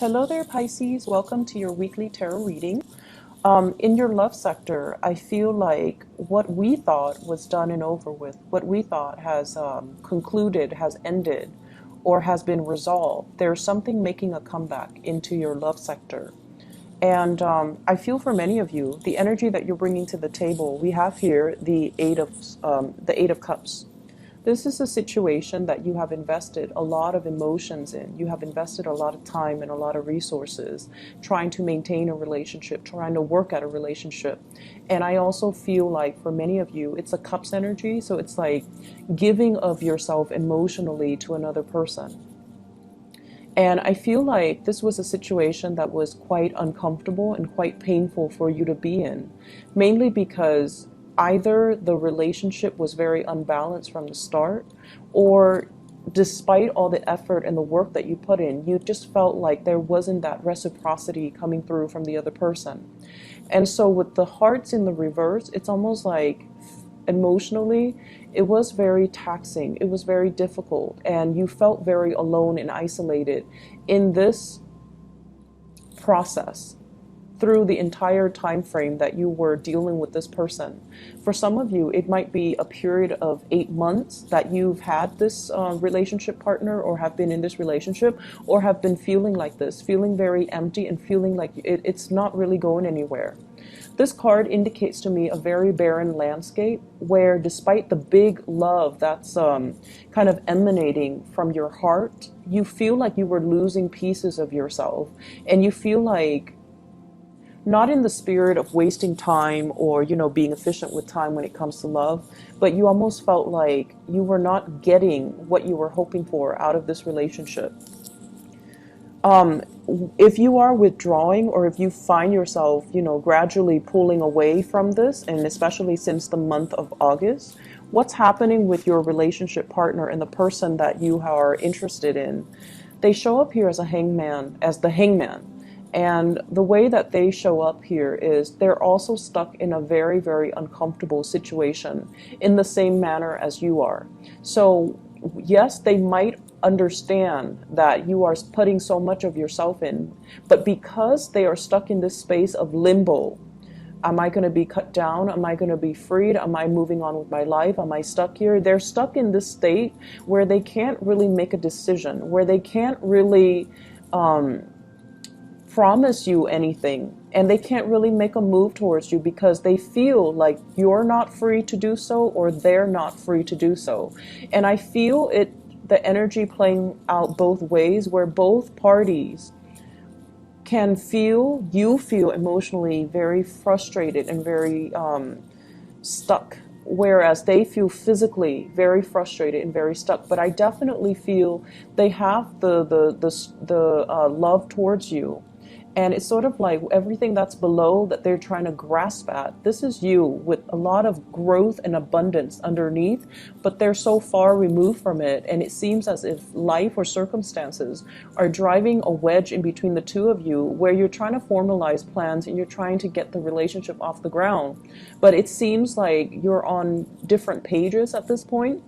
Hello there, Pisces. Welcome to your weekly tarot reading. In your love sector, I feel like what we thought was done and over with, what we thought has concluded, has ended, or has been resolved, there's something making a comeback into your love sector. And I feel for many of you, the energy that you're bringing to the table, we have here the Eight of Cups. This is a situation that you have invested a lot of emotions in. You have invested a lot of time and a lot of resources trying to maintain a relationship, trying to work at a relationship. And I also feel like for many of you, it's a cups energy. So it's like giving of yourself emotionally to another person. And I feel like this was a situation that was quite uncomfortable and quite painful for you to be in, mainly because either the relationship was very unbalanced from the start, or despite all the effort and the work that you put in, you just felt like there wasn't that reciprocity coming through from the other person. And so with the hearts in the reverse, it's almost like emotionally, it was very taxing. It was very difficult, and you felt very alone and isolated in this process through the entire time frame that you were dealing with this person. For some of you, it might be a period of 8 months that you've had this relationship partner, or have been in this relationship, or have been feeling like this, feeling very empty and feeling like it's not really going anywhere. This card indicates to me a very barren landscape where, despite the big love that's kind of emanating from your heart, you feel like you were losing pieces of yourself, and you feel like, not in the spirit of wasting time or, being efficient with time when it comes to love, but you almost felt like you were not getting what you were hoping for out of this relationship. If you are withdrawing, or if you find yourself, gradually pulling away from this, and especially since the month of August, what's happening with your relationship partner and the person that you are interested in? They show up here as the hangman. And the way that they show up here is they're also stuck in a very, very uncomfortable situation in the same manner as you are. So yes, they might understand that you are putting so much of yourself in, but because they are stuck in this space of limbo, am I going to be cut down? Am I going to be freed? Am I moving on with my life? Am I stuck here? They're stuck in this state where they can't really make a decision, where they can't really promise you anything, and they can't really make a move towards you because they feel like you're not free to do so, or they're not free to do so. And I feel the energy playing out both ways, where both parties can feel emotionally very frustrated and very stuck, whereas they feel physically very frustrated and very stuck. But I definitely feel they have the love towards you. And it's sort of like everything that's below that they're trying to grasp at. This is you with a lot of growth and abundance underneath, but they're so far removed from it. And it seems as if life or circumstances are driving a wedge in between the two of you, where you're trying to formalize plans and you're trying to get the relationship off the ground. But it seems like you're on different pages at this point.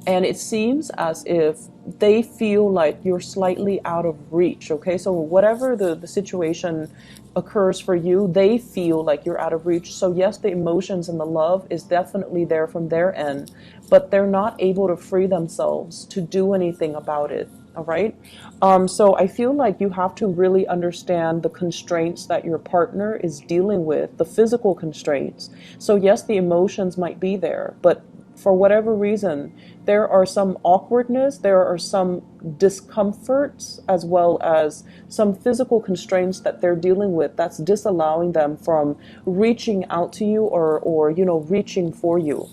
And it seems as if they feel like you're slightly out of reach, okay? So whatever the situation occurs for you, they feel like you're out of reach. So yes, the emotions and the love is definitely there from their end, but they're not able to free themselves to do anything about it, all right? So I feel like you have to really understand the constraints that your partner is dealing with, the physical constraints. So yes, the emotions might be there, but for whatever reason, there are some awkwardness, there are some discomforts, as well as some physical constraints that they're dealing with that's disallowing them from reaching out to you, or reaching for you.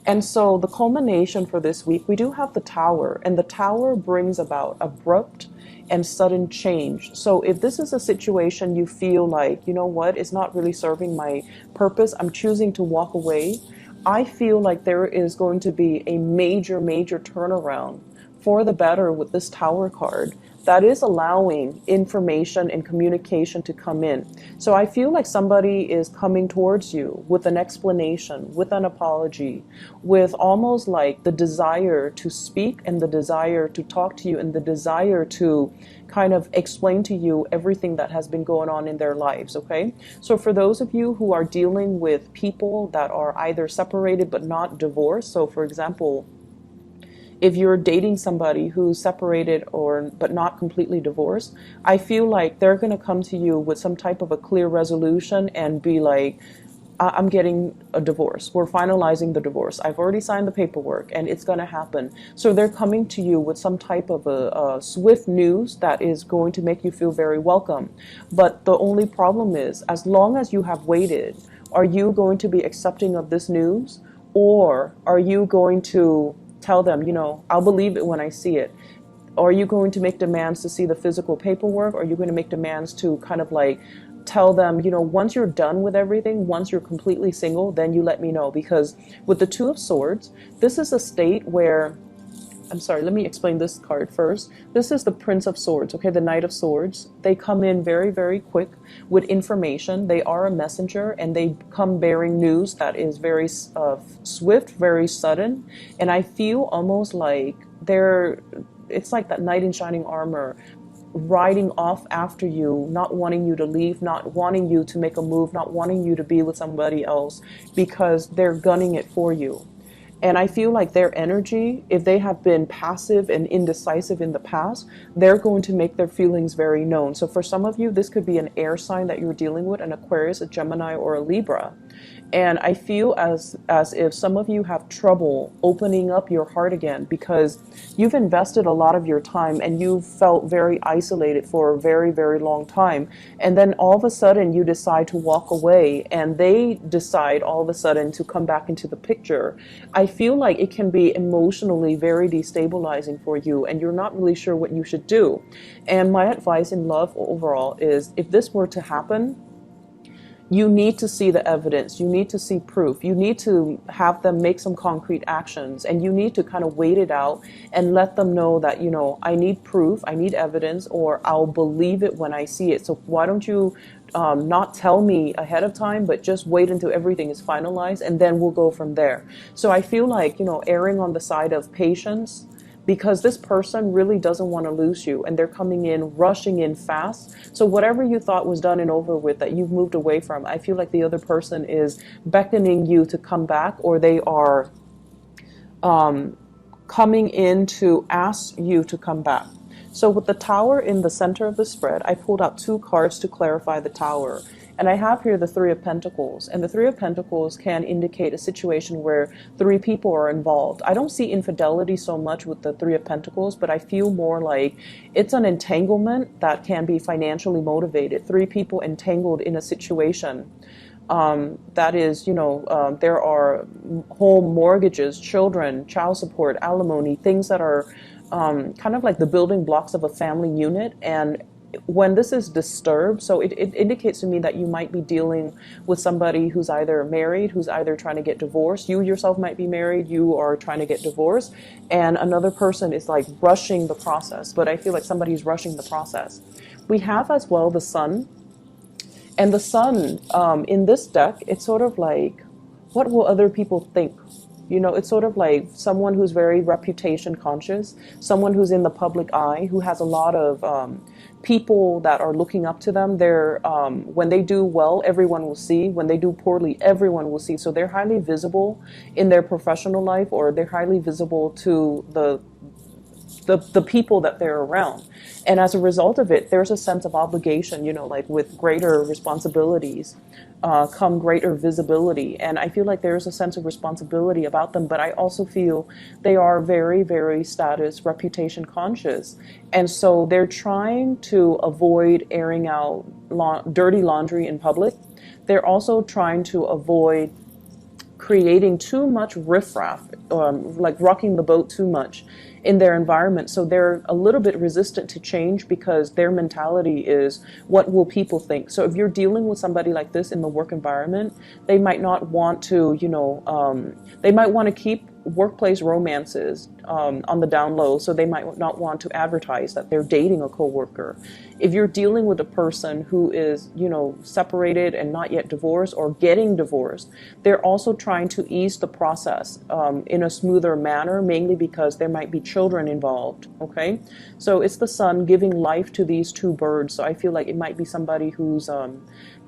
And so the culmination for this week, we do have the Tower, and the Tower brings about abrupt and sudden change. So if this is a situation you feel like, it's not really serving my purpose, I'm choosing to walk away, I feel like there is going to be a major, major turnaround for the better with this Tower card that is allowing information and communication to come in. So I feel like somebody is coming towards you with an explanation, with an apology, with almost like the desire to speak and the desire to talk to you and the desire to kind of explain to you everything that has been going on in their lives, okay? So for those of you who are dealing with people that are either separated but not divorced, so for example, if you're dating somebody who's separated or but not completely divorced, I feel like they're going to come to you with some type of a clear resolution and be like, I'm getting a divorce. We're finalizing the divorce. I've already signed the paperwork and it's going to happen. So they're coming to you with some type of a swift news that is going to make you feel very welcome. But the only problem is, as long as you have waited, are you going to be accepting of this news, or are you going to tell them, you know, I'll believe it when I see it? Or are you going to make demands to see the physical paperwork? Or are you going to make demands to kind of like tell them, you know, once you're done with everything, once you're completely single, then you let me know? Because with the Two of Swords, this is a state where, I'm sorry, let me explain this card first. This is the Prince of Swords, okay, the Knight of Swords. They come in very, very quick with information. They are a messenger, and they come bearing news that is very swift, very sudden. And I feel almost like it's like that knight in shining armor riding off after you, not wanting you to leave, not wanting you to make a move, not wanting you to be with somebody else, because they're gunning it for you. And I feel like their energy, if they have been passive and indecisive in the past, they're going to make their feelings very known. So for some of you, this could be an air sign that you're dealing with, an Aquarius, a Gemini, or a Libra. And I feel as if some of you have trouble opening up your heart again, because you've invested a lot of your time and you've felt very isolated for a very, very long time. And then all of a sudden you decide to walk away, and they decide all of a sudden to come back into the picture. I feel like it can be emotionally very destabilizing for you, and you're not really sure what you should do. And my advice in love overall is, if this were to happen, you need to see the evidence. You need to see proof. You need to have them make some concrete actions, and you need to kind of wait it out and let them know that, you know, I need proof, I need evidence, or I'll believe it when I see it. So why don't you not tell me ahead of time, but just wait until everything is finalized, and then we'll go from there. So I feel like, you know, erring on the side of patience, because this person really doesn't want to lose you, and they're coming in, rushing in fast. So whatever you thought was done and over with, that you've moved away from, I feel like the other person is beckoning you to come back, or they are coming in to ask you to come back. So with the Tower in the center of the spread, I pulled out two cards to clarify the Tower. And I have here the Three of Pentacles. And the Three of Pentacles can indicate a situation where three people are involved. I don't see infidelity so much with the Three of Pentacles, but I feel more like it's an entanglement that can be financially motivated. Three people entangled in a situation. That is, you know, there are home mortgages, children, child support, alimony, things that are kind of like the building blocks of a family unit. And when this is disturbed, so it indicates to me that you might be dealing with somebody who's either married, who's either trying to get divorced. You yourself might be married, you are trying to get divorced, and another person is like rushing the process. But I feel like somebody's rushing the process. We have as well the Sun. And the Sun in this deck, it's sort of like, what will other people think? You know, it's sort of like someone who's very reputation conscious, someone who's in the public eye, who has a lot of people that are looking up to them. They're when they do well, everyone will see. When they do poorly, everyone will see. So they're highly visible in their professional life, or they're highly visible to the people that they're around. And as a result of it, there's a sense of obligation, you know, like with greater responsibilities come greater visibility. And I feel like there's a sense of responsibility about them, but I also feel they are very, very status, reputation conscious. And so they're trying to avoid airing out dirty laundry in public. They're also trying to avoid creating too much riffraff, like rocking the boat too much in their environment. So they're a little bit resistant to change, because their mentality is, what will people think? So if you're dealing with somebody like this in the work environment, they might not want to, you know, they might want to keep workplace romances on the down low, so they might not want to advertise that they're dating a coworker. If you're dealing with a person who is, separated and not yet divorced or getting divorced, they're also trying to ease the process in a smoother manner, mainly because there might be children involved. Okay, so it's the sun giving life to these two birds. So I feel like it might be somebody who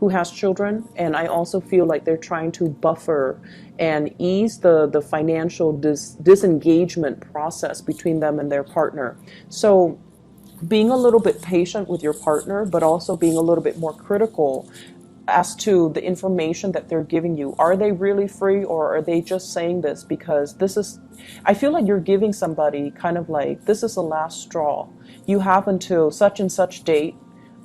has children, and I also feel like they're trying to buffer and ease the financial disengagement process between them and their partner. So being a little bit patient with your partner, but also being a little bit more critical as to the information that they're giving you. Are they really free, or are they just saying this because I feel like you're giving somebody kind of like, this is the last straw. You have until such and such date.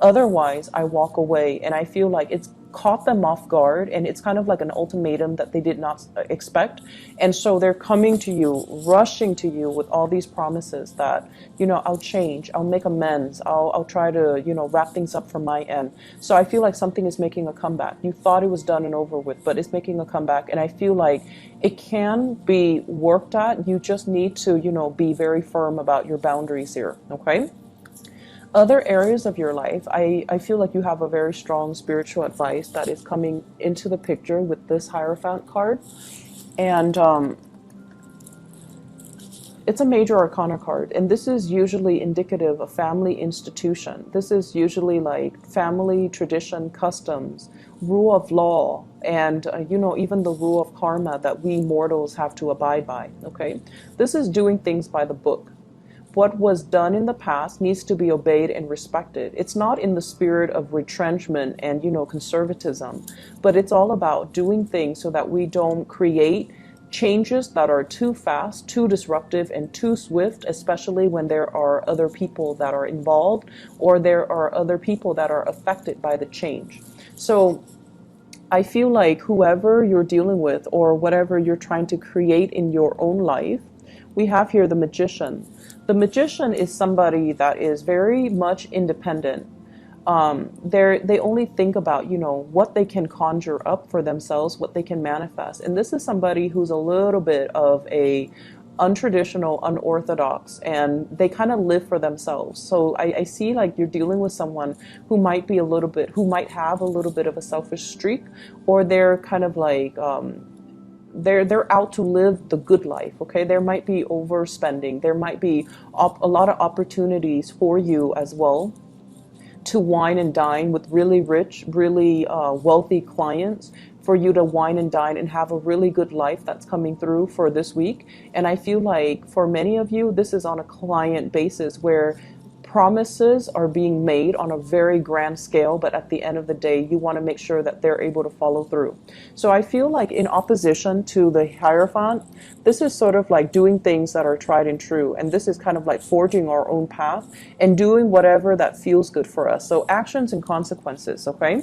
Otherwise, I walk away. And I feel like it's caught them off guard, and it's kind of like an ultimatum that they did not expect. And so they're coming to you, rushing to you with all these promises that, I'll change, I'll make amends, I'll try to, wrap things up from my end. So I feel like something is making a comeback. You thought it was done and over with, but it's making a comeback. And I feel like it can be worked at. You just need to, be very firm about your boundaries here. Okay. Other areas of your life, I feel like you have a very strong spiritual advice that is coming into the picture with this Hierophant card. And it's a major arcana card. And this is usually indicative of family institution. This is usually like family tradition, customs, rule of law, and, even the rule of karma that we mortals have to abide by. Okay. This is doing things by the book. What was done in the past needs to be obeyed and respected. It's not in the spirit of retrenchment and, conservatism, but it's all about doing things so that we don't create changes that are too fast, too disruptive, and too swift, especially when there are other people that are involved, or there are other people that are affected by the change. So I feel like whoever you're dealing with, or whatever you're trying to create in your own life, we have here the Magician. The Magician is somebody that is very much independent. They only think about, what they can conjure up for themselves, what they can manifest. And this is somebody who's a little bit of a untraditional, unorthodox, and they kind of live for themselves. So I see like you're dealing with someone who might have a little bit of a selfish streak, or they're kind of like, they're out to live the good life. Okay, there might be overspending, there might be a lot of opportunities for you as well to wine and dine with really rich, really wealthy clients, for you to wine and dine and have a really good life that's coming through for this week. And I feel like for many of you, this is on a client basis where promises are being made on a very grand scale, but at the end of the day, you want to make sure that they're able to follow through. So I feel like in opposition to the Hierophant, this is sort of like doing things that are tried and true. And this is kind of like forging our own path and doing whatever that feels good for us. So actions and consequences, okay?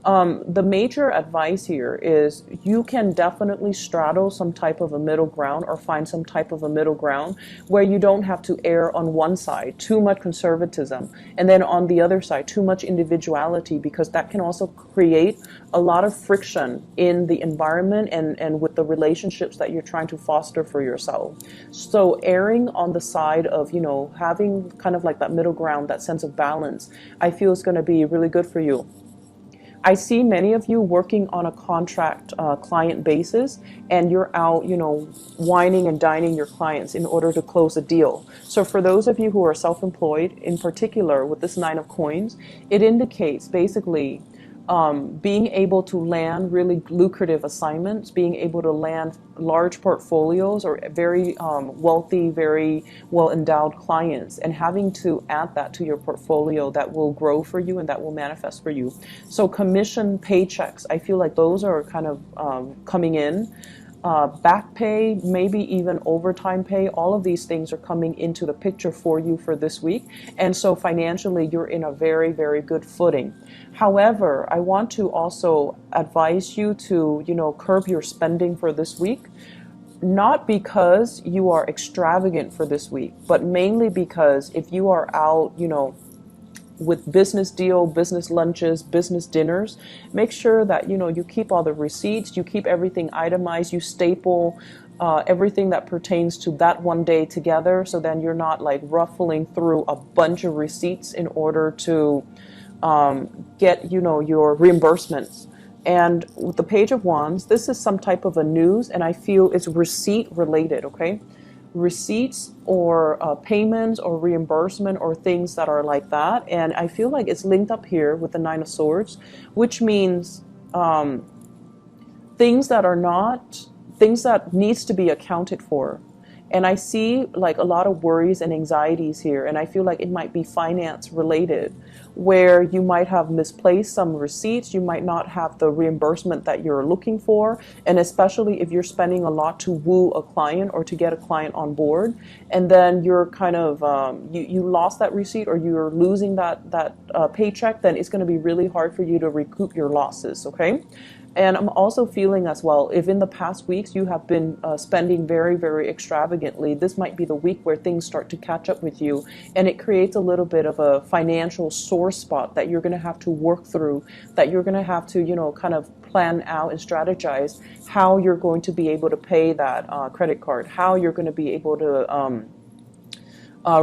The major advice here is you can definitely straddle some type of a middle ground, or find some type of a middle ground where you don't have to err on one side, too much conservatism, and then on the other side, too much individuality, because that can also create a lot of friction in the environment and with the relationships that you're trying to foster for yourself. So erring on the side of, having kind of like that middle ground, that sense of balance, I feel is going to be really good for you. I see many of you working on a contract client basis, and you're out, wining and dining your clients in order to close a deal. So for those of you who are self-employed, in particular with this Nine of Coins, it indicates basically being able to land really lucrative assignments, being able to land large portfolios, or very wealthy, very well-endowed clients, and having to add that to your portfolio that will grow for you and that will manifest for you. So commission paychecks, I feel like those are kind of coming in. Back pay, maybe even overtime pay, all of these things are coming into the picture for you for this week. And so financially, you're in a very, very good footing. However, I want to also advise you to, curb your spending for this week. Not because you are extravagant for this week, but mainly because if you are out, with business deal, business lunches, business dinners, make sure that, you keep all the receipts, you keep everything itemized, you staple everything that pertains to that one day together. So then you're not like ruffling through a bunch of receipts in order to get, your reimbursements. And with the Page of Wands, this is some type of a news, and I feel it's receipt related, okay? Receipts or payments or reimbursement or things that are like that. And I feel like it's linked up here with the Nine of Swords, which means things that needs to be accounted for. And I see like a lot of worries and anxieties here. And I feel like it might be finance related, where you might have misplaced some receipts. You might not have the reimbursement that you're looking for. And especially if you're spending a lot to woo a client or to get a client on board. And then you're kind of, you lost that receipt, or you're losing that paycheck, then it's going to be really hard for you to recoup your losses, okay? And I'm also feeling as well, if in the past weeks you have been spending very, very extravagantly, this might be the week where things start to catch up with you, and it creates a little bit of a financial sore spot that you're going to have to work through, that you're going to have to, kind of plan out and strategize how you're going to be able to pay that credit card, how you're going to be able to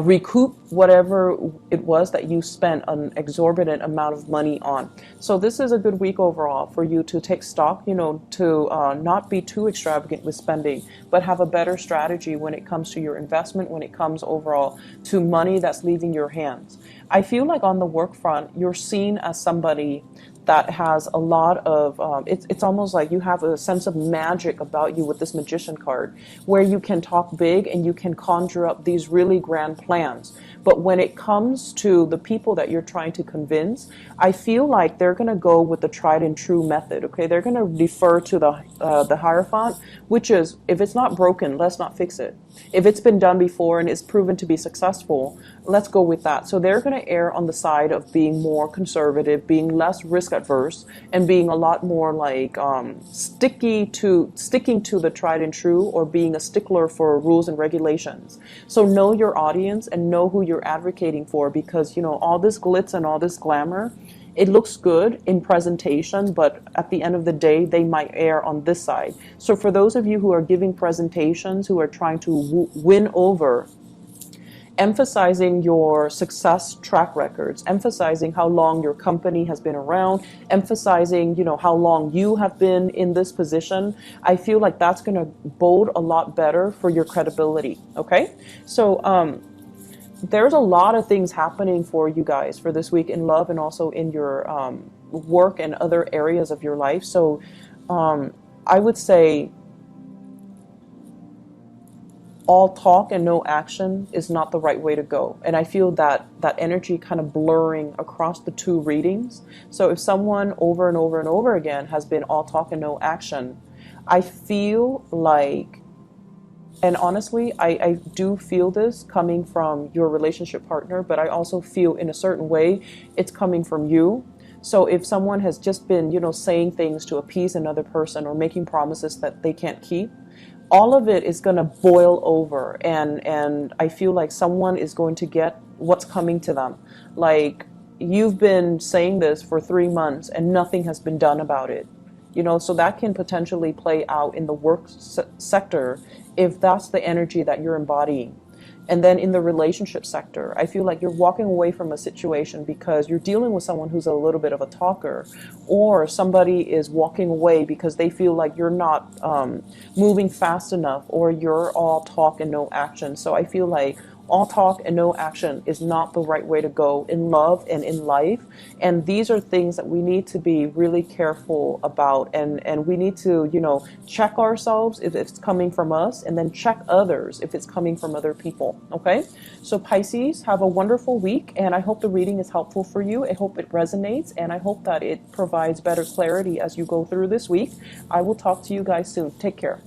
recoup whatever it was that you spent an exorbitant amount of money on. So this is a good week overall for you to take stock, to not be too extravagant with spending, but have a better strategy when it comes to your investment, when it comes overall to money that's leaving your hands. I feel like on the work front, you're seen as somebody that has a lot of, it's almost like you have a sense of magic about you with this Magician card, where you can talk big and you can conjure up these really grand plans. But when it comes to the people that you're trying to convince, I feel like they're going to go with the tried and true method, okay? They're going to defer to the Hierophant, which is, if it's not broken, let's not fix it. If it's been done before and it's proven to be successful, let's go with that. So they're going to err on the side of being more conservative, being less risk adverse, and being a lot more like sticking to the tried and true, or being a stickler for rules and regulations. So know your audience and know who you're advocating for, because all this glitz and all this glamour, it looks good in presentation, but at the end of the day, they might err on this side. So for those of you who are giving presentations, who are trying to win over, emphasizing your success track records, emphasizing how long your company has been around, emphasizing, how long you have been in this position, I feel like that's going to bode a lot better for your credibility, okay? So, there's a lot of things happening for you guys for this week in love, and also in your work and other areas of your life. So I would say all talk and no action is not the right way to go. And I feel that energy kind of blurring across the two readings. So if someone over and over and over again has been all talk and no action, I feel like, and honestly, I do feel this coming from your relationship partner, but I also feel in a certain way it's coming from you. So if someone has just been, saying things to appease another person, or making promises that they can't keep, all of it is going to boil over. And I feel like someone is going to get what's coming to them. Like, you've been saying this for 3 months and nothing has been done about it. So that can potentially play out in the work sector if that's the energy that you're embodying. And then in the relationship sector, I feel like you're walking away from a situation because you're dealing with someone who's a little bit of a talker, or somebody is walking away because they feel like you're not moving fast enough, or you're all talk and no action. So I feel like all talk and no action is not the right way to go in love and in life. And these are things that we need to be really careful about. And we need to, check ourselves if it's coming from us, and then check others if it's coming from other people. Okay? So Pisces, have a wonderful week. And I hope the reading is helpful for you. I hope it resonates. And I hope that it provides better clarity as you go through this week. I will talk to you guys soon. Take care.